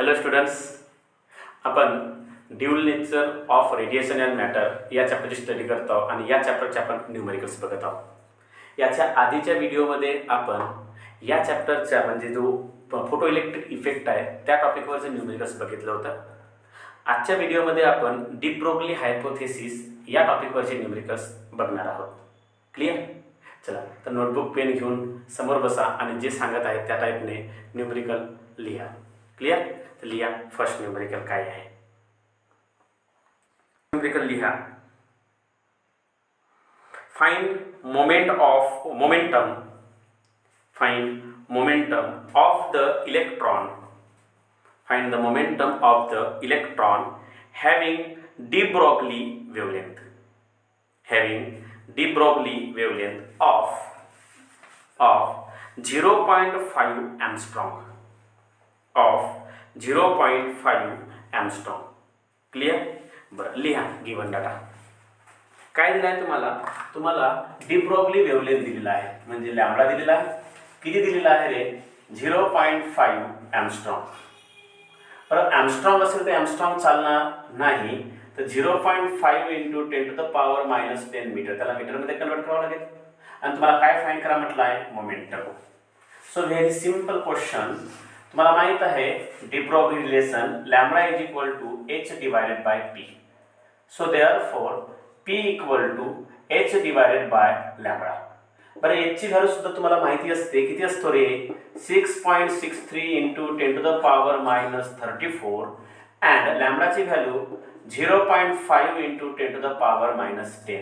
Hello students, आपण dual nature of radiation and matter या चॅप्टरची study करत आहोत आणि या चॅप्टरचे आपण न्यूमेरिकल्स बघत आहोत. याच्या आधीच्या व्हिडिओमध्ये आपण या चॅप्टरचा म्हणजे जो फोटो इलेक्ट्रिक इफेक्ट आहे त्या टॉपिकवरचं न्यूमेरिकल्स बघितलं होतं. आजच्या व्हिडिओमध्ये आपण डी ब्रोगली हायपोथेसिस या टॉपिकवरचे न्यूमेरिकल्स बघणार आहोत. क्लिअर? चला तर नोटबुक पेन घेऊन समोर बसा आणि जे सांगत आहे त्या टाईपने न्यूमेरिकल लिहा. क्लिअर? तर लिहा फर्स्ट न्यूमेरिकल काय आहे. न्यूमेरिकल लिहा, find momentum of the electron, find the momentum of the electron having de Broglie wavelength, of 0.5 Armstrong, clear? बरं, लिहा गिवन डाटा. काय दिला आहे तुम्हाला डी ब्रॉग्ली वेव्हलेंथ दिलेला आहे, म्हणजे लॅम्बडा दिलेला आहे. किती दिलेला आहे रे? 0.5 Armstrong. परत ॲमस्ट्रॉंग असेल तर ॲमस्ट्रॉंग चालणार नाही, तर 0.5 इंटू 10⁻⁻10 मीटर, त्याला मीटरमध्ये कन्वर्ट करावं लागेल. आणि तुम्हाला काय फाइंड करा म्हटलं आहे? Momentum. So very simple question. तुम्हाला माहित आहे de Broglie relation lambda is equal to h divided by p. So therefore p equal to h divided by lambda. बरं, याची व्हॅल्यू सुद्धा तुम्हाला माहिती असते. किती असतो रे? 6.63 इंटू 10⁻34 अँड लॅम्बडाची व्हॅल्यू 0.5 इंटू 10⁻10.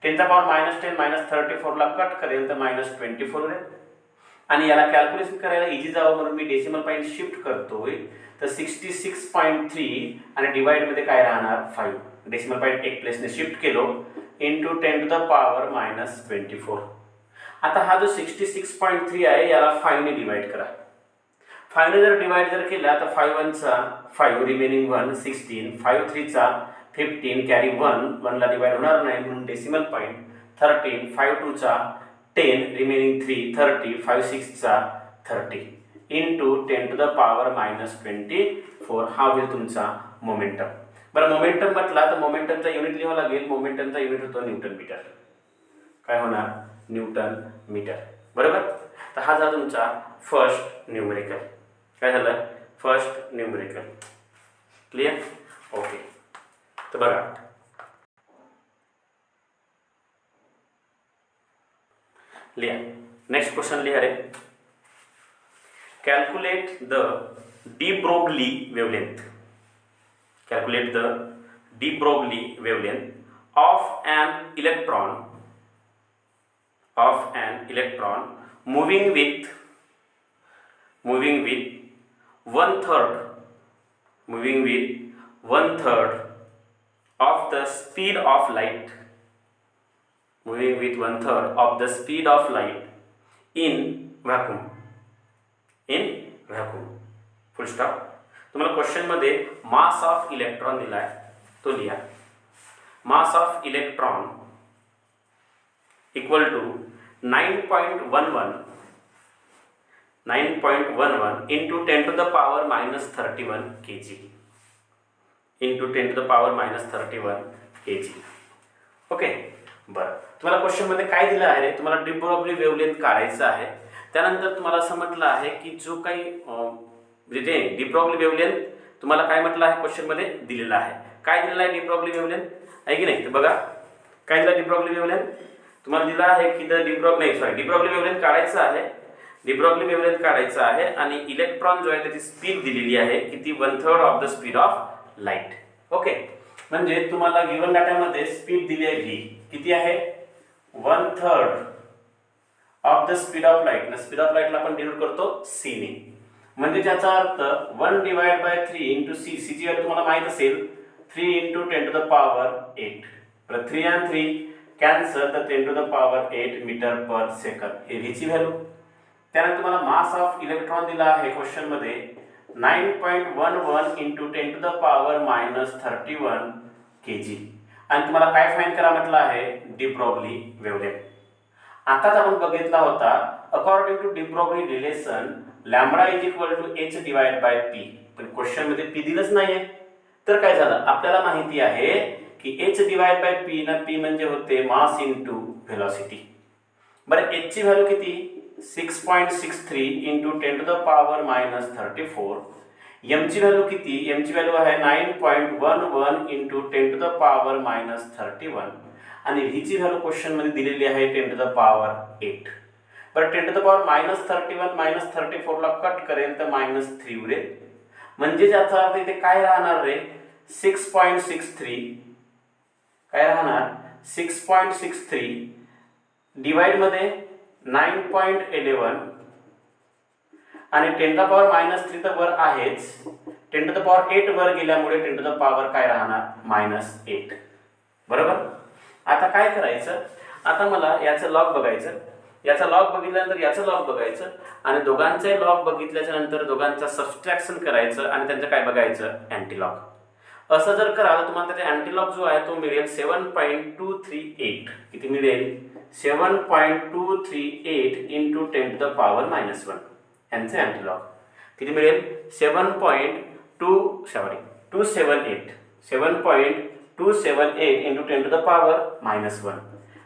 10⁻10 -34 ला कट करेल तर -24 होईल. आणि याला कॅल्क्युलेशन करायला इझी जावं म्हणून मी डेसिमल पॉईंट शिफ्ट करतोय. तर 66.3 आणि डिवाइड मध्ये काय राहणार? 5. डेसिमल पॉईंट एक प्लेसने शिफ्ट केलो इंटू 10⁻24. आता हा जो 66.3 आहे याला 5 ने डिवाइड करा. 5 ने जर डिवाइड केला तर 5 1 चा 5 रिमेनिंग 1 16, 5 3 चा 15 कॅरी 1 ला डिवाइड होणार नाही म्हणून डेसिमल पॉईंट 13, 5 2 चा 10 रिमेनिंग 3 30, 5 6 चा 30 इंटू 10⁻24. हा होईल तुमचा मोमेंटम. बरं, मोमेंटम म्हटला तर मोमेंटमचा युनिट लिहावं लागेल. मोमेंटमचा युनिट होतो न्यूटन मीटर. काय होणार? Newton metre. बरोबर. तर हा झाला तुमचा फर्स्ट न्यूमेरिकल. काय झालं? First numerical. क्लिअर? ओके. तर बघा, लिहा नेक्स्ट क्वेश्चन. लिहा रे, calculate the de Broglie wavelength. Calculate the de Broglie wavelength of an electron moving with 1/3 of the speed of light, in vacuum. Full stop. तुम्हाला question मध्ये mass of electron दिलाय, तो लिहा. Mass of electron equal to 9.11 into 10⁻31 kg into 10⁻31 kg. Okay. बरं, तुम्हाला question मध्ये काय दिलं आहे रे? तुम्हाला डी ब्रॉग्ली वेवलेंथ काढायचं आहे. त्यानंतर तुम्हाला असं म्हटलं आहे की जो काही म्हणजे डी ब्रॉग्ली वेवलेंथ तुम्हाला काय म्हटलं आहे क्वेश्चन मध्ये दिलेला आहे. काय दिलेलं आहे डी ब्रॉग्ली वेवलेंथ आहे की नाही? तर बघा काय दिलं डी ब्रॉग्ली वेवलेंथ. तुम्हाला दिला आहे की डी ब्रॉग्ली वेवलेंथ काढायचं आहे. डी ब्रॉग्ली वेवलेंथ काढायचं आहे आणि इलेक्ट्रॉन जो आहे त्याची स्पीड दिलेली आहे किती? 1/3 of the speed of light. Okay. म्हणजे तुम्हाला गिवन डाटामध्ये स्पीड दिली आहे v. किती आहे? 1/3 of the speed of light. Speed of लाईटला आपण डिनोट करतो c ने. म्हणजे त्याचा अर्थ 1/3 इंटू c. c ची व्हॅल्यू तुम्हाला माहित असेल 3 इंटू 10⁸. 3 आणि 3 कॅन्सल, तर 10⁸ मीटर पर सेकंड हे v ची व्हॅल्यू. त्यानंतर तुम्हाला मास ऑफ इलेक्ट्रॉन दिला आहे क्वेश्चन मध्ये 9.11 इंटू 10⁻31 kg. आणि तुम्हाला काय फाइंड करा म्हटलं आहे? De Broglie wavelength. आताच आपण बघितला होता according to de Broglie relation lambda is equal to h divide by p. पण क्वेश्चनमध्ये पी दिलंच नाही आहे. तर काय झालं, आपल्याला माहिती आहे की h डिवाइड बाय p ना, p म्हणजे होते मास इंटू व्हेलॉसिटी. बरं h ची व्हॅल्यू किती, 6.63 into 10 to the power minus 34. m ची व्हॅल्यू किती, m ची व्हॅल्यू आहे 9.11 into 10 to the power minus 31. आणि v ची व्हॅल्यू क्वेश्चन मध्ये दिलेली आहे 10 टू द पॉवर 8. बरं 10 to the power minus 31 minus 34 ला कट करेल तर -3 उरेल. म्हणजे याचा अर्थ इथे काय राहणार रे, 6.63 काय राहणार, 6.63 डिवाइड मध्ये 9.11 आणि 10 टू द पॉवर -3 तर वर आहेच, 10 टू द पॉवर 8 वर गेल्यामुळे 10 टू द पॉवर काय राहणार, -8. बरोबर. आता काय करायचं, आता मला याचं लॉग बघायचं, याचा लॉग बघितल्यानंतर याचं लॉग बघायचं आणि दोघांचे लॉग बघितल्याच्या नंतर दोघांचा सबट्रॅक्शन करायचं आणि त्यांचं काय बघायचं, अँटीलॉग. असं जर कराल तुम्हाला त्याचा अँटीलॉग जो आहे तो मिळेल 7.238. किती मिळेल, 7.238 इंटू 10 टू द पॉवर -1. यांचे अँटीलॉग किती मिळेल, 7.278 इंटू 10 टू द पॉवर -1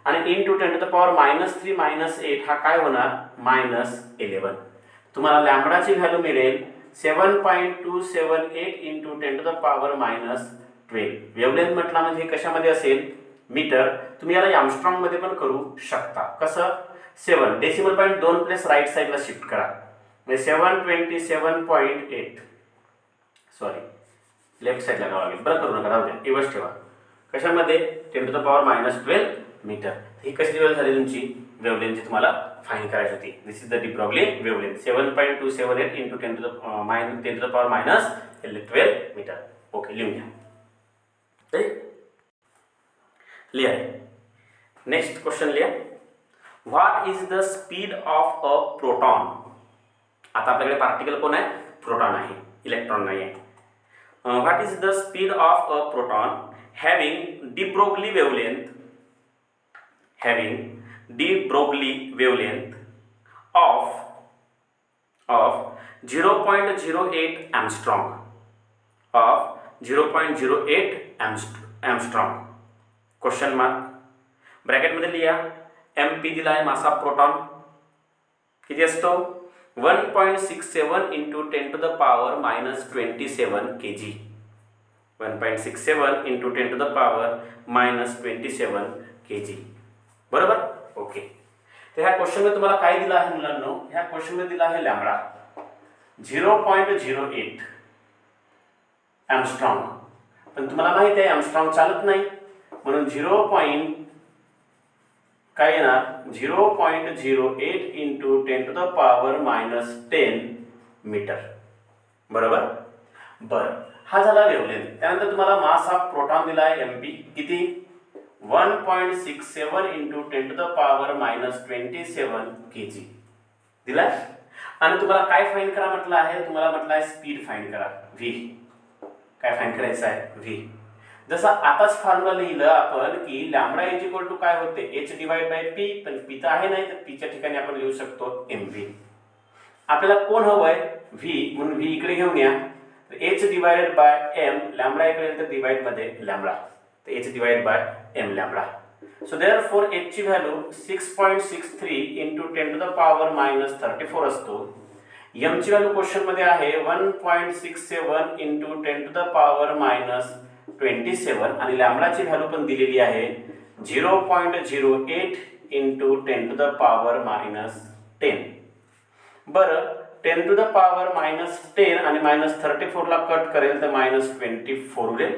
आणि इंटू 10 टू द पॉवर -3 -8 हा काय होणार, -11. तुम्हाला लॅम्बडाची व्हॅल्यू मिळेल 7.278 into 10 to the power -12. Wavelength म्हटला म्हणजे कशामध्ये असेल, मीटर. तुम्ही याला आर्मस्ट्रॉंग मध्ये पण करू शकता. कसं, 7 डेसिमल पॉईंट 2 प्लेस राईट साईडला शिफ्ट करा, म्हणजे 727.8 सॉरी लेफ्ट साईडला करावं लागेल. बरं करू नका, राहू द्या, एवढंच ठेवा. कशामध्ये, 10 टू द पॉवर -12 मीटर. ही कशी वेळ झाली तुमची वेव्हलेंथची तुम्हाला फाईन करायची होती. This is the de Broglie wavelength, 7.278 into 10 to the power -12 metre. Okay, लिहून घ्या. लिहा. नेक्स्ट क्वेश्चन लिहा. What is the speed of a proton. आता आपल्याकडे पार्टिकल कोण आहे, प्रोटॉन आहे, इलेक्ट्रॉन नाही आहे. What is the speed of a proton having de Broglie wavelength of 0.08 Armstrong of 0.08 Armstrong. Question mark bracket मध्ये लिहा. MP दिला आहे मास ऑफ प्रोटॉन किती असतो, 1.67 into 10 to the power -27 kg. 1.67 into 10 to the power -27 kg. बरोबर. Okay. तर ह्या question मध्ये तुम्हाला काय दिलं आहे मुलांनो, ह्या क्वेश्चन मध्ये दिला आहे लॅम्बडा 0.08 एम्स्ट्रॉंग. पण तुम्हाला माहिती आहे एम्स्ट्रॉंग चालत नाही, म्हणून 0.08 into 10 to the power -10 metre. बरोबर. बरं, हा झाला वेव्हलेंथ. त्यानंतर तुम्हाला मास ऑफ प्रोटॉन दिला आहे MP किती, 1.67 into 10 to the power -27 kg दिला. आणि तुम्हाला काय फाइंड करा म्हटलं आहे, तुम्हाला म्हटलं आहे स्पीड फाइंड करा, v. काय फाइंड करायचं आहे, v. जसं आताच फॉर्म्युला लिहिलं आपण की लॅम्बडा इज इक्वल टू काय होते, h डिवाइड बाय p. पण p तर आहे नाही, तर p च्या ठिकाणी आपण लिहू शकतो mv. आपल्याला कोण हवंय, v, म्हणून v इकडे घेऊन या. तर h divided by m, lambda इकडे तर डिवाइड मध्ये लॅम्बडा, तर h divide by m lambda. So therefore h ची value 6.63 into 10 to the power -34 असतो. m ची व्हॅल्यू क्वेश्चन मध्ये आहे 1.67 इंटू 10 टू द पॉवर -27 आणि लॅम्बडाची व्हॅल्यू पण दिलेली आहे 0.08 इंटू 10 टू द पॉवर -10. बरं, 10 टू द पॉवर -10 आणि -34 ला कट करेल तर -24 उरेल.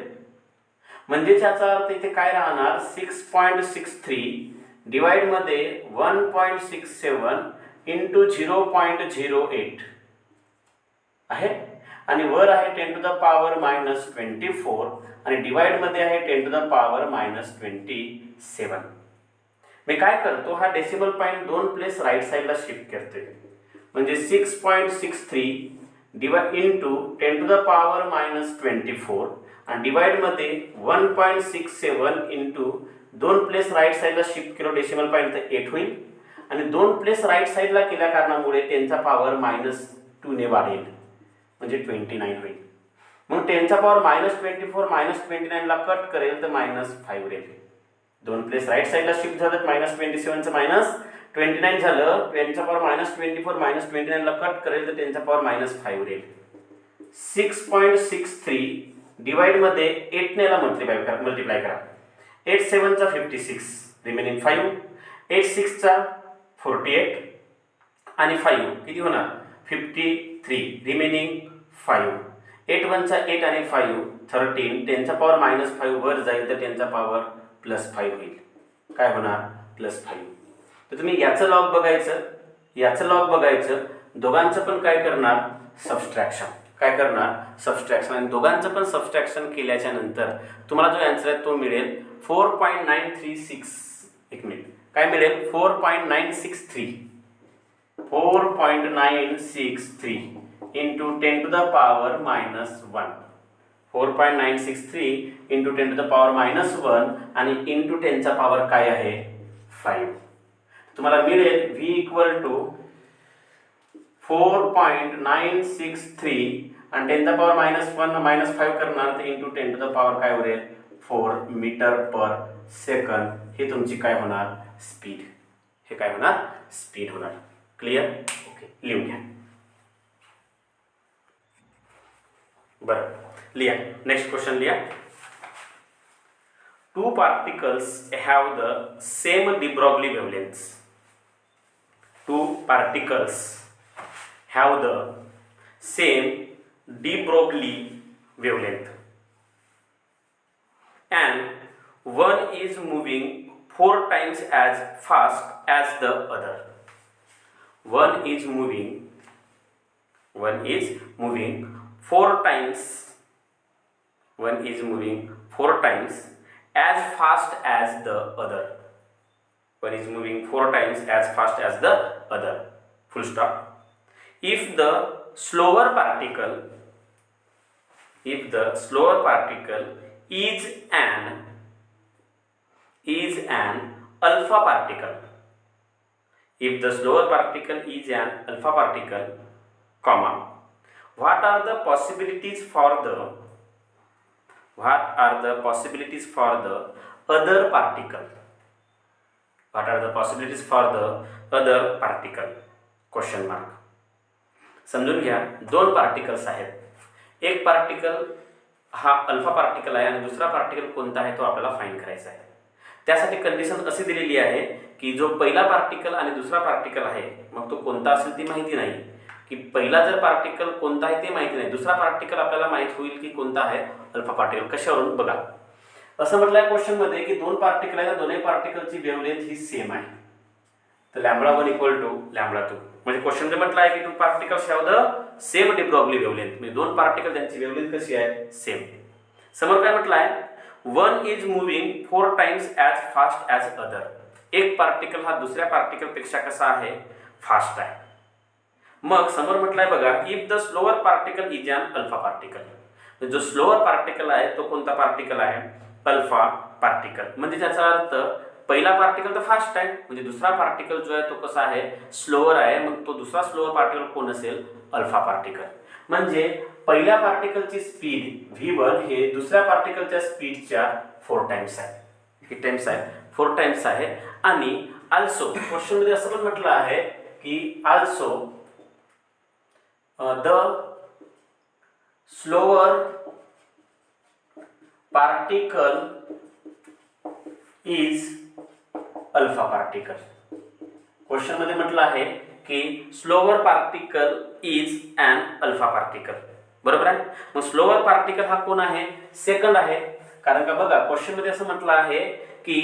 म्हणजे याचा अर्थ इथे काय राहणार, 6.63 डिवाइड मध्ये 1.67 इंटू 0.08 आहे आणि वर आहे 10 टू द पॉवर -24 आणि डिवाइड मध्ये आहे 10 टू द पॉवर -27. मी काय करतो, हा डेसिमल पॉईंट 2 प्लेस राईट साईडला शिफ्ट करते, म्हणजे 6.63 divide into 10 to the power -24 आणि डिवाइड मध्ये 1.67 इंटू 2 प्लेस राईट साईडला शिफ्ट केलो, डेसिमल पॉईंट तर 8 होईल आणि 2 प्लेस राईट साईडला केल्या कारणामुळे त्यांचा पॉवर -2 ने वाढेल. म्हणजे 29 होईल. मग 10चा पॉवर -24 -29ला कट करेल तर -5 राहील. दोन प्लेस राईट साईडला शिफ्ट झालं, -27चं -29 झालं. 10चा पॉवर -24 -29ला कट करेल तर 10चा पॉवर -5 राहील. 6.63 डिवाइड मध्ये 8 ने याला मल्टिप्लाय करा. 8 7 चा 56 रिमेनिंग 5, 8 6 चा 48 आणि 5 किती होणार 53 रिमेनिंग 5. 8 1 चा 8 आणि 5 13. 10चा पॉवर -5 वर जाईल तर 10चा पॉवर +5 होईल. काय होणार +5. तर तुम्ही याचं लॉग बघायचं, याचं लॉग बघायचं, दोघांचं पण काय करणार सबस्ट्रॅक्शन. काय करणार सबस्ट्रॅक्शन. आणि दोघांचं पण सबस्ट्रॅक्शन केल्याच्या नंतर तुम्हाला जो आन्सर आहे तो मिळेल 4.936. एक मिनिट काय मिळेल 4.963 into 10 to the power -1. 4.963 into 10 to the power -1 आणि into 10चा पॉवर काय आहे 5. तुम्हाला मिळेल v = 4.963 आणि 10चा पॉवर -1 -5 करणार तर into 10 to the power काय होईल 4 मीटर/सेकंद. हे तुमची काय होणार स्पीड. हे काय होणार स्पीड होणार. क्लिअर. ओके लिहून घ्या. बरं लिहा. नेक्स्ट क्वेश्चन लिहा. 2 particles have the same de Broglie wavelengths. 2 particles have the same de Broglie wavelength and one is moving 4 times as fast as the other. One is moving 4 times as fast as the other. One is moving 4 times as fast as the other. Full stop. If the slower particle is an alpha particle, if the slower particle is an alpha particle, comma, what are the possibilities for the other particle? What are the possibilities for the other particle? Question mark. समजून घ्या. 2 particles आहेत. एक particle हा alpha particle आहे आणि दुसरा particle कोणता आहे तो आपल्याला फाइंड करायचा आहे. त्यासाठी कंडिशन अशी दिलेली आहे की जो पहिला पार्टिकल आणि दुसरा पार्टिकल आहे मग तो कोणता असेल ती माहिती नाही. की पहिला जर पार्टिकल कोणता आहे ते माहिती नाही, दुसरा पार्टिकल आपल्याला माहित होईल की कोणता आहे अल्फा पार्टिकल. कशावरून बघा. असं म्हटलंय क्वेश्चन मध्ये की 2 पार्टिकल आहे, दोन्ही पार्टिकलची वेव्हलेंथ ही सेम आहे. तर λ1 = λ2. म्हणजे क्वेश्चन मध्ये म्हटलं आहे की 2 particles have the same de Broglie wavelength. म्हणजे 2 पार्टिकल त्यांची वेव्हलेंथ कशी आहे सेम. समोर काय म्हटलं आहे one is moving 4 times as fast as other. एक पार्टिकल हा दुसऱ्या पार्टिकल पेक्षा कसा आहे फास्ट आहे. मग समोर म्हटलंय बघा if the slower particle is an alpha particle. जो स्लोअर पार्टिकल आहे तो कोणता पार्टिकल आहे अल्फा पार्टिकल. म्हणजे त्याचा अर्थ पहिला पार्टिकल तर फास्ट आहे म्हणजे दुसरा पार्टिकल जो आहे तो कसा आहे स्लोअर आहे. मग तो दुसरा स्लोअर पार्टिकल कोण असेल अल्फा पार्टिकल. म्हणजे पहिल्या पार्टिकलची स्पीड v1 हे दुसऱ्या पार्टिकलच्या स्पीडच्या 4 टाइम्स आहे. किती टाइम्स आहे 4 टाइम्स आहे. आणि आल्सो क्वेश्चन मध्ये असं पण म्हटलं आहे की also the slower particle is alpha particle. Question मध्ये म्हटलं आहे की slower particle is an alpha particle. बरोबर आहे. मग स्लोअर पार्टिकल हा कोण आहे सेकंड आहे. कारण का बघा क्वेश्चन मध्ये असं म्हटलं आहे की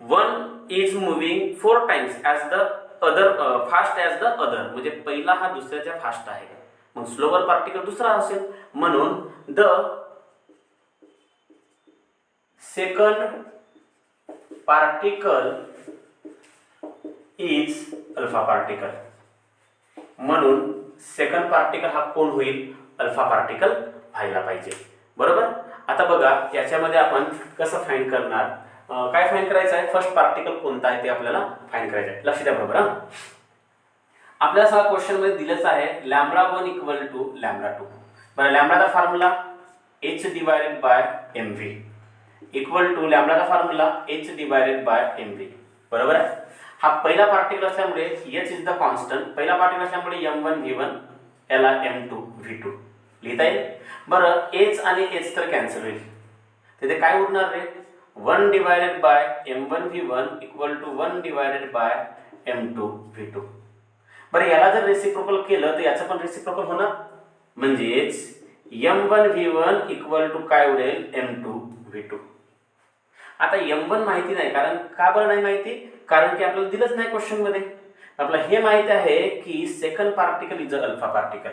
one is moving 4 times as the other fast as the other. म्हणजे पहिला हा दुसऱ्याच्या फास्ट आहे. मग स्लोअर पार्टिकल दुसरा असेल म्हणून the second particle is alpha particle. म्हणून सेकंड पार्टिकल हा कोण होईल अल्फा पार्टिकल व्हायला पाहिजे. बरोबर. आता बघा याच्यामध्ये आपण कसं फाइंड करणार. काय फाइंड करायचं आहे फर्स्ट पार्टिकल कोणता आहे ते आपल्याला फाइंड करायचं आहे. लक्ष द्या बरोबर. आपल्याला सगळा क्वेश्चन मध्ये दिलेच आहे λ1 = λ2. बरं, लॅम्बडाचा formula h divided by mv equal to लॅम्बडाचा formula h divided by mv. बरोबर आहे. हा पहिला पार्टिकल असल्यामुळे h इज द कॉन्स्टंट, पहिला पार्टिकल असल्यामुळे m1 v1 याला m2 v2 लिहिता येईल. बरं, h आणि h तर कॅन्सल होईल, तिथे काय उरणार रे, 1 divided by m1 v1 equal to 1 divided by m2 v2. बरं, याला जर रेसिप्रोकल केलं तर याचं पण रेसिप्रोकल होणार, म्हणजेच m1 v1 इक्वल टू काय उरेल m2 v2. आता m1 माहिती नाही, कारण का बरं नाही माहिती, कारण की आपल्याला दिलंच नाही क्वेश्चन मध्ये. आपल्याला हे माहिती आहे की second particle is alpha particle,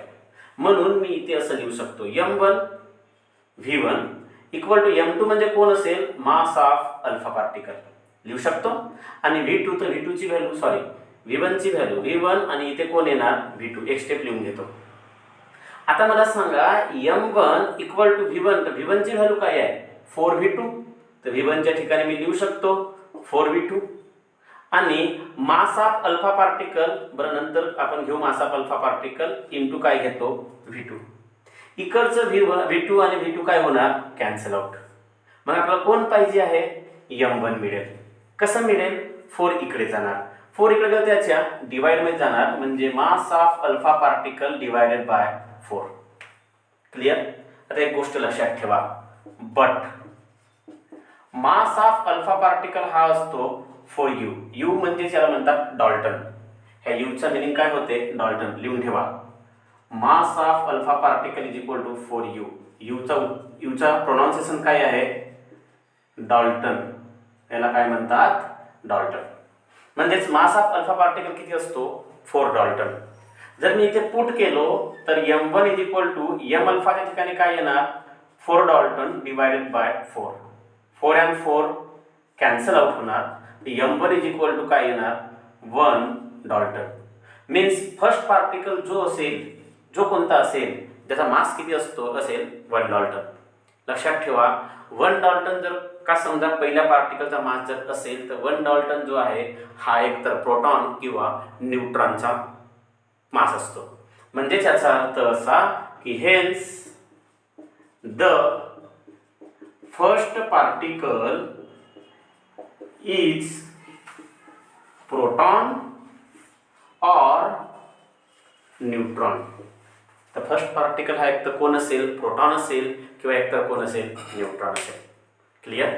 म्हणून मी इथे असं लिहू शकतो m1 v1 equal to m2 म्हणजे कोण असेल, मास ऑफ अल्फा पार्टिकल लिहू शकतो, आणि v2 तर v2 ची व्हॅल्यू सॉरी v1 ची व्हॅल्यू v1 आणि इथे कोण येणार v2. एक स्टेप लिहून घेतो. आता मला सांगा m1 इक्वल टू v1, तर v1 ची व्हॅल्यू काय आहे 4v2, तर v1 च्या ठिकाणी मी लिहू शकतो 4v2 आणि मास ऑफ अल्फा पार्टिकल. बरं, नंतर आपण घेऊ मास ऑफ अल्फा पार्टिकल इनटू काय घेतो v2. इकडचं v2 आणि v2 काय होणार कॅन्सल आउट. मग आपल्याला कोण पाहिजे आहे m1 मिळेल. कसं मिळेल, 4 इकडे जाणार, 4 इकडे गेलं त्याच्या डिवाइड मध्ये जाणार, म्हणजे मास of alpha particle divided by 4. Clear. आता एक गोष्ट लक्षात ठेवा, but mass of alpha particle हा असतो 4u. u म्हणजे याला म्हणतात डाल्टन. ह्या u चा मीनिंग काय होते डाल्टन, लिहून ठेवा. Mass of alpha particle is equal to 4u. u चा प्रोनाउन्सिएशन काय आहे डाल्टन, याला काय म्हणतात डाल्टन. म्हणजेच मास ऑफ अल्फा पार्टिकल किती असतो 4 डाल्टन. जर मी इथे पुट केलो तर m1 is equal to m अल्फाच्या ठिकाणी काय येणार 4 dalton divided by 4. 4 and 4 cancel out होणार, m1 इज इक्वल टू काय येणार 1 डाल्टन. मीन्स फर्स्ट पार्टिकल जो असेल, जो कोणता असेल ज्याचा मास किती असतो असेल 1 डाल्टन. लक्षात ठेवा 1 डाल्टन जर का समजा पहिल्या पार्टिकलचा मास जर असेल तर 1 डाल्टन जो आहे हा एक तर प्रोटॉन किंवा न्यूट्रॉनचा मास असतो. म्हणजे याचा अर्थ असा की hence the first particle is proton और न्यूट्रॉन. तर फर्स्ट पार्टिकल हा एक तर कोण असेल प्रोटॉन असेल किंवा एक तर कोण असेल न्यूट्रॉन असेल. क्लिअर.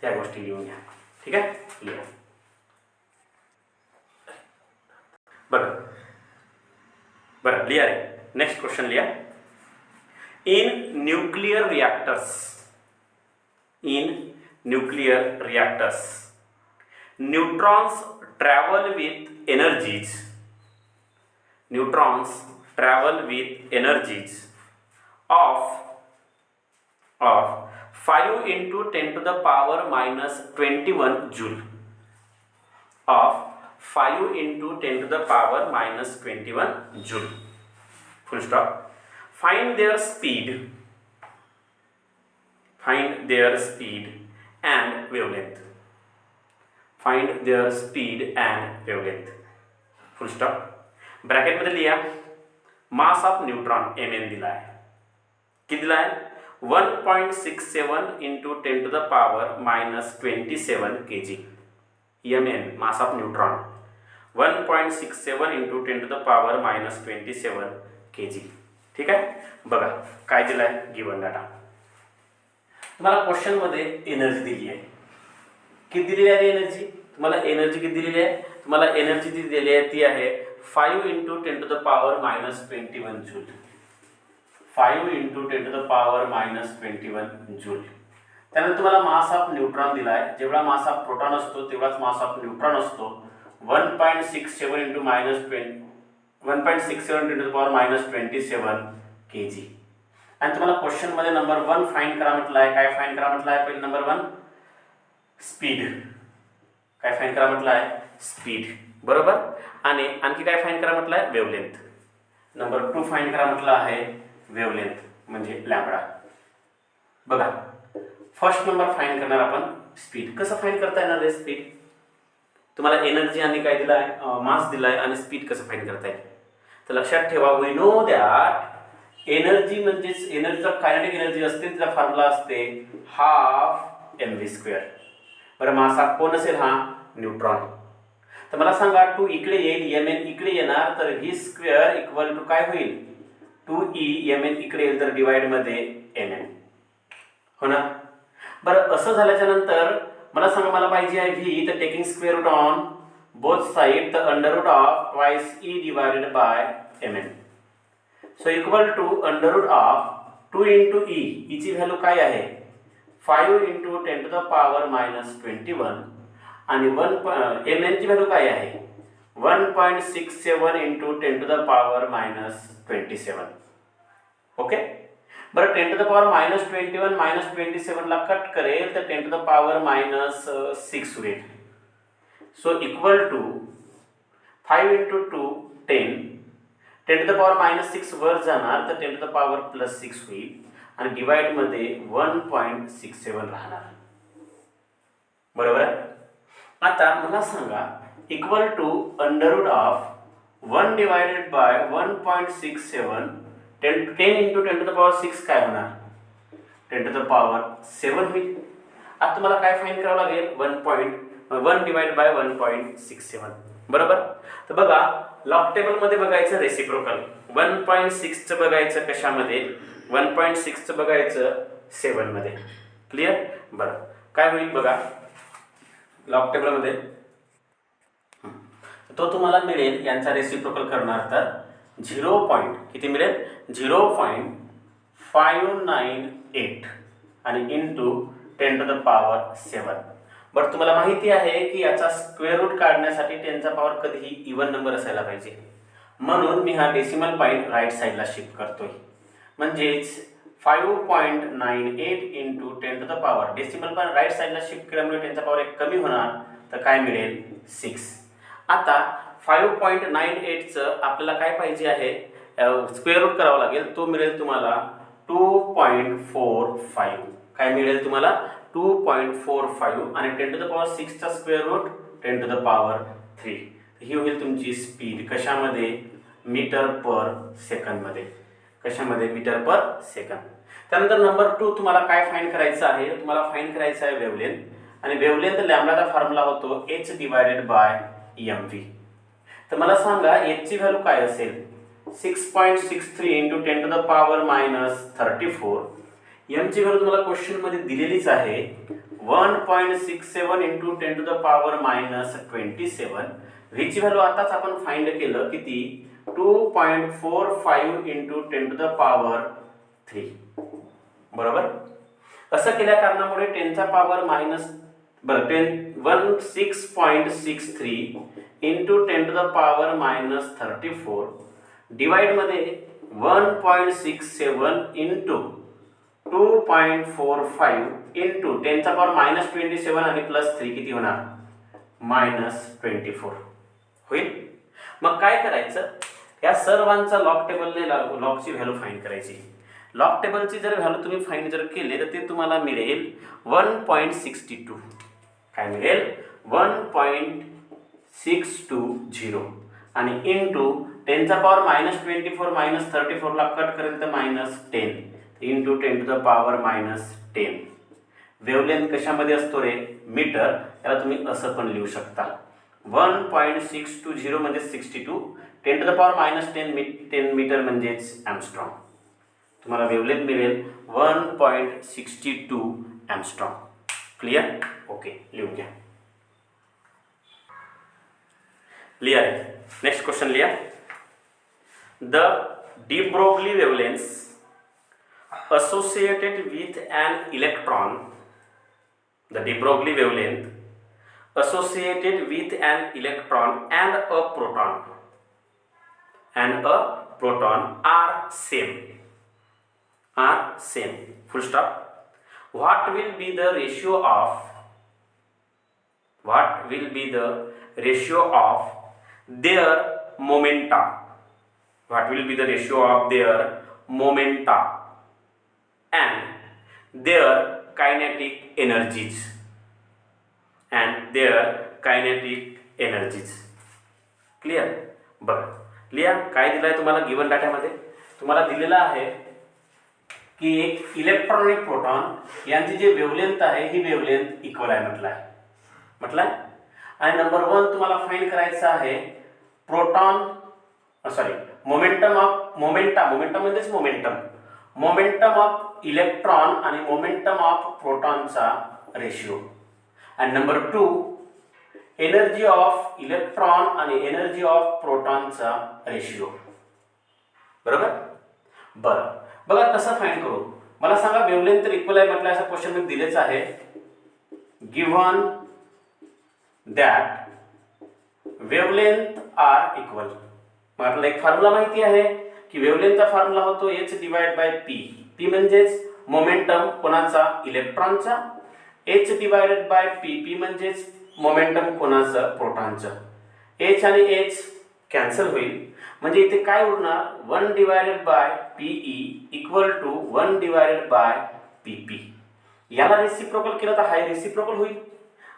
त्या गोष्टी लिहून घ्या. ठीक आहे. क्लिअर. बरं क्लिअर आहे. नेक्स्ट क्वेश्चन लिहा. In nuclear reactors neutrons travel with energies of 5 into 10 to the power minus 21 joule. Of 5 into 10 to the power minus 21 joule. Full stop. Find their speed and wavelength. Full stop. Bracket मध्ये लिहा mass of neutron mn दिला आहे. किती दिला आहे 1.67 into 10 to the power minus 27 kg. mn mass of neutron 1.67 into 10 to the power minus 27 kg. ठीक आहे. बघा काय दिलं आहे गिवन डाटा. तुम्हाला क्वेश्चन मध्ये एनर्जी दिली आहे. किती दिलेली आहे एनर्जी, तुम्हाला एनर्जी किती दिलेली आहे, तुम्हाला एनर्जी जी दिलेली आहे ती आहे 5 into 10 to the power minus 21 joule. 5 into 10 to the power minus 21 joule. त्यानंतर तुम्हाला मास ऑफ न्यूट्रॉन दिला आहे. जेवढा मास ऑफ प्रोटॉन असतो तेवढाच मास ऑफ न्यूट्रॉन असतो. 1.67 into minus 1.67 into the power minus 27 kg. आणि तुम्हाला क्वेश्चन मध्ये नंबर 1 फाइंड करा म्हटलं आहे. काय फाइंड करा म्हटलं आहे, पहिले नंबर 1 स्पीड. काय फाइंड करा म्हटलं आहे स्पीड. बरोबर. आणि आणखी काय फाइंड करा म्हटलं आहे वेवलेंथ. नंबर 2 फाइंड करा म्हटलं आहे वेवलेंथ म्हणजे लॅम्बडा. बघा फर्स्ट नंबर फाइंड करणार आपण स्पीड. कसं फाइंड करता येणार आहे स्पीड, तुम्हाला एनर्जी आणि काय दिला आहे मास दिला आहे आणि स्पीड कसं फाइंड करता येईल. तर लक्षात ठेवा वी नो दॅट एनर्जी म्हणजेच एनर्जीचा कायनेटिक एनर्जी असते, तिचा फॉर्म्युला असते हाफ mv². बरं, मासा कोण असेल? हा न्यूट्रॉन. तर मला सांगा 2 इकडे येईल, mn इकडे येणार, तर v² इक्वल टू काय होईल? 2e mn इकडे येईल तर डिवाइड मध्ये mn, हो ना? बरं, असं झाल्याच्या नंतर मला सांगा, मला पाहिजे आहे v, तर taking square root on both side, तर under root of twice e divided by mn. So equal to under root of 2 into e, ची व्हॅल्यू काय आहे? 5 इंटू 10 टू द पॉवर -21, आणि mn ची व्हॅल्यू काय आहे? 1.67 into 10 to the power -27. Okay. बरं, 10 to the power -21 -27 ला cut करेल तर 10 टू द पॉवर -6 होईल. So equal to 5 into 2 10 to the power -6 वर जाणार तर 10 टू द पॉवर +6 होईल, आणि डिवाइड मध्ये 1.67 राहणार. बरोबर आहे. आता मला सांगा equal to under root of 1 divided by 1.67, 10 into 10 to the power 6 काय होणार? 10 टू द पॉवर 7 होईल. आता तुम्हाला काय फाइंड करावं लागेल? 1 डिवाइड बाय 1.67. बरोबर. तर बघा, लॉग टेबल मध्ये बघायचं रेसिप्रोकल, 1.6 चं बघायचं कशामध्ये? 1.6 चं बघायचं 7 मध्ये. क्लिअर? बरं, काय होईल बघा लॉग टेबल मध्ये, तो तुम्हाला मिळेल यांचा रेसिप्रोकल करणार तर 0. किती मिळेल? 0.598 आणि इंटू 10 टू द पॉवर 7. बरं, तुम्हाला माहिती आहे की याचा स्क्वेअर रूट काढण्यासाठी 10 चा पॉवर कधीही इवन नंबर असायला पाहिजे, म्हणून मी हा डेसिमल पॉईंट राईट साईडला शिफ्ट करतोय. म्हणजेच 5.98 into 10 to the power, decimal point right साईडला शिफ्ट केल्यामुळे 10 चा पॉवर 1 कमी होणार, तर काय मिळेल? 6. आता 5.98 चं आपल्याला काय पाहिजे आहे? स्क्वेअर रूट करावं लागेल, तो मिळेल तुम्हाला 2.45. काय मिळेल तुम्हाला? 2.45, आणि 10 टू द पॉवर 6 चा square root 10 to the power 3. ही होईल तुमची स्पीड. कशामध्ये? मीटर पर सेकंद मध्ये. कशामध्ये? Metre per second. त्यानंतर नंबर 2 तुम्हाला काय फाइंड करायचं आहे? तुम्हाला फाइंड करायचं आहे वेव्हलेंथ, आणि वेव्हलेंथ लॅम्बडाचा फॉर्म्युला होतो h डिवाइडेड बाय mv. तर मला सांगा h ची व्हॅल्यू काय असेल? 6.63 into 10 to the power -34. m ची व्हॅल्यू तुम्हाला क्वेश्चन मध्ये दिलेलीच आहे, 1.67 into 10 to the power -27. v ची व्हॅल्यू आताच आपण फाइंड केलं, किती? 2.45 इंटू 10 टू द पॉवर 3. बरोबर. असं केल्या कारणामुळे 10 चा पॉवर बरं 16.63 into 10 to the power -34 divide मध्ये 1.67 इंटू 2.45 इंटू 10 चा पॉवर -27 आणि +3 किती होणार? -24 होईल. मग काय करायचं? या सर्वांचा लॉग टेबलने लॉगची व्हॅल्यू फाइंड करायची. लॉग टेबलची जर व्हॅल्यू तुम्ही फाइंड जर केले तर ते तुम्हाला मिळेल 1.62. काय मिळेल? 1.620, आणि इंटू 10 चा पॉवर -24 -34 ला कट करेल तर -10 into 10 to the power -10. Wavelength कशामध्ये असतो रे? मीटर. याला तुम्ही असं पण लिहू शकता, 1.620 म्हणजे 62, 10 टू द पॉवर -10 मीटर म्हणजेच एंगस्ट्रॉम. तुम्हाला वेव्हलेंथ मिळेल 1.62 एंगस्ट्रॉम. क्लियर? ओके, लिहून घ्या. लिहा. नेक्स्ट क्वेश्चन लिहा. The de Broglie wavelength associated with an electron, the de Broglie wavelength associated with an electron and a proton are same. Full stop. What will be the ratio of their momenta? What will be the ratio of their momenta and their kinetic energies? Clear? बघा, लिहा काय दिलाय तुम्हाला given डाटामध्ये. तुम्हाला दिलेला आहे की एक इलेक्ट्रॉन आणि प्रोटॉन यांची जी वेवलेंथ आहे ही वेवलेंथ इक्वल आहे म्हटलंय. आणि नंबर 1 तुम्हाला फाइंड करायचं आहे मोमेंटम म्हणजेच मोमेंटम ऑफ इलेक्ट्रॉन आणि मोमेंटम ऑफ प्रोटॉनचा रेशिओ. आणि नंबर 2 एनर्जी ऑफ इलेक्ट्रॉन आणि एनर्जी ऑफ प्रोटॉनचा रेशिओ. बरोबर. बरं बघा कसं फाइंड करू. मला सांगा वेवलेंथ तर इक्वल आहे म्हटलं, असं क्वेश्चन मध्ये दिलेच आहे. Given that wavelength are equal. मग आपल्याला एक फॉर्म्युला माहिती आहे की वेवलेंथचा फॉर्म्युला होतो h divide by p. p म्हणजेच मोमेंटम कोणाचा, इलेक्ट्रॉनचा. h divided by p. p म्हणजेच मोमेंटम कोणाचं, प्रोटॉनचं. h आणि h कॅन्सल होईल, म्हणजे इथे काय उरणार 1 divided by pe equal to 1 divided by pp. याला रेसिप्रोकल केलं तर हाय रेसिप्रोकल होईल,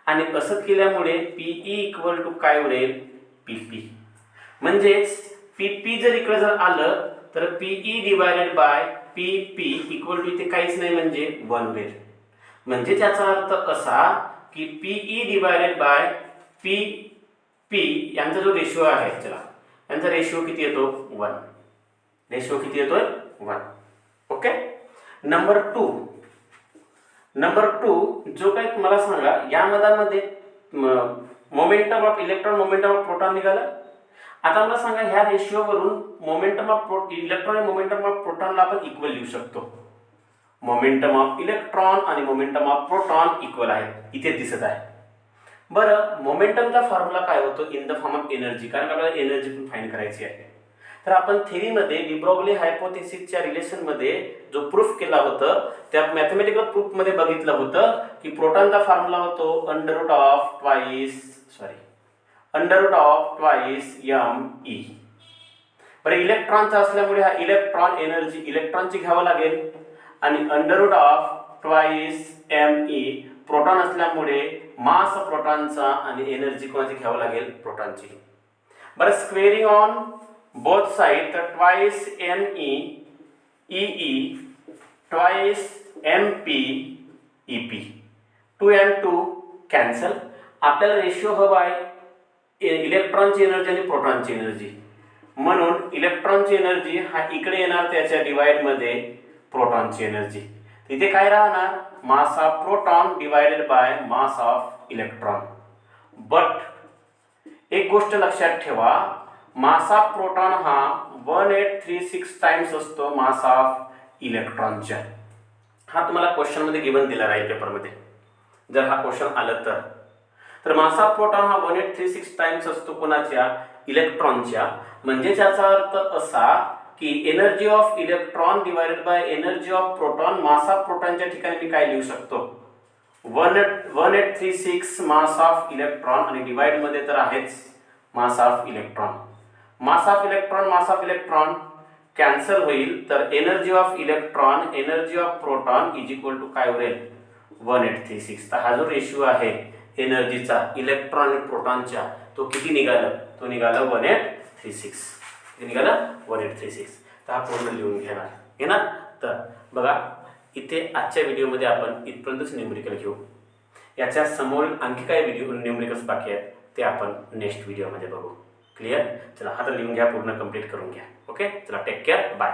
आणि असं केल्यामुळे pe इक्वल टू काय उरेल, pp. म्हणजेच pp जर आलं तर pe divided by pp equal to इथे काहीच नाही म्हणजे 1 उरेल. म्हणजे त्याचा अर्थ असा की pe डिवाइडेड बाय pp यांचा जो रेशिओ आहे, चला यांचा रेशिओ किती येतो 1. रेशिओ किती येतोय 1. ओके. नंबर 2 जो काही तुम्हाला सांगा यामध्ये momentum of electron momentum of proton निघाला. आता मला सांगा ह्या रेशिओ वरून मोमेंटम ऑफ इलेक्ट्रॉन आणि मोमेंटम ऑफ प्रोटॉनला आपण इक्वल लिहू शकतो. मोमेंटम ऑफ इलेक्ट्रॉन आणि मोमेंटम ऑफ प्रोटॉन इक्वल आहे, इथे दिसत आहे. बरं, मोमेंटमचा फॉर्म्युला काय होतो, in the form of energy, कारण आपल्याला एनर्जी पण फाइंड करायची आहे. तर आपण थेरीमध्ये डी ब्रॉग्ली हायपोथेसिसच्या रिलेशनमध्ये जो प्रूफ केला होतं त्या मॅथमॅटिकल प्रूफमध्ये बघितलं होतं की प्रोटॉनचा फॉर्म्युला होतो under root of twice me. बरं, इलेक्ट्रॉनचा असल्यामुळे हा इलेक्ट्रॉन एनर्जी इलेक्ट्रॉनची घ्यावं लागेल, आणि under root of twice me प्रोटॉन असल्यामुळे मास प्रोटॉनचा आणि एनर्जी कोणाची घ्यावं लागेल, प्रोटॉनची. बरं, स्क्वेअरिंग ऑन बोथ साइड तर twice me twice mp ep. 2 and 2 cancel. आपल्याला रेशिओ हवा आहे इलेक्ट्रॉनची एनर्जी आणि प्रोटॉनची एनर्जी, म्हणून इलेक्ट्रॉनची एनर्जी हा इकडे येणार त्याच्या डिवाइड मध्ये प्रोटॉनची एनर्जी. तिथे काय राहणार, mass of proton divided by mass of electron. But एक गोष्ट लक्षात ठेवा, मास ऑफ प्रोटॉन हा 1836 टाइम्स असतो मास ऑफ इलेक्ट्रॉनच्या. हा तुम्हाला क्वेश्चन मध्ये गिवन दिला राहील पेपरमध्ये, जर हा क्वेश्चन आलं तर मास ऑफ प्रोटॉन हा 1836 टाइम्स असतो कोणाच्या, इलेक्ट्रॉनच्या. म्हणजे त्याचा अर्थ असा की energy of electron divided by energy of proton. Mass of प्रोटॉनच्या ठिकाणी मी काय लिहू शकतो, 1836 मास ऑफ इलेक्ट्रॉन, आणि डिवाइड मध्ये तर आहेच mass of electron. Mass of electron cancel होईल, तर energy of electron energy of proton is equal to काय होईल 1836. तर हा जो रेशिओ आहे एनर्जीचा इलेक्ट्रॉन आणि प्रोटॉनच्या तो किती निघाला, तो निघाला 1836. निघाला 1836. तर हा पूर्ण लिहून घेणार. तर बघा इथे आजच्या व्हिडिओमध्ये आपण इथपर्यंतच न्यूमेरिकल घेऊ. याच्या समोर आणखी काय न्यूमेरिकल्स बाकी आहेत ते आपण नेक्स्ट व्हिडिओमध्ये बघू. क्लिअर. चला, हा तर लिहून घ्या, पूर्ण कंप्लीट करून घ्या. ओके, चला, टेक केअर, बाय.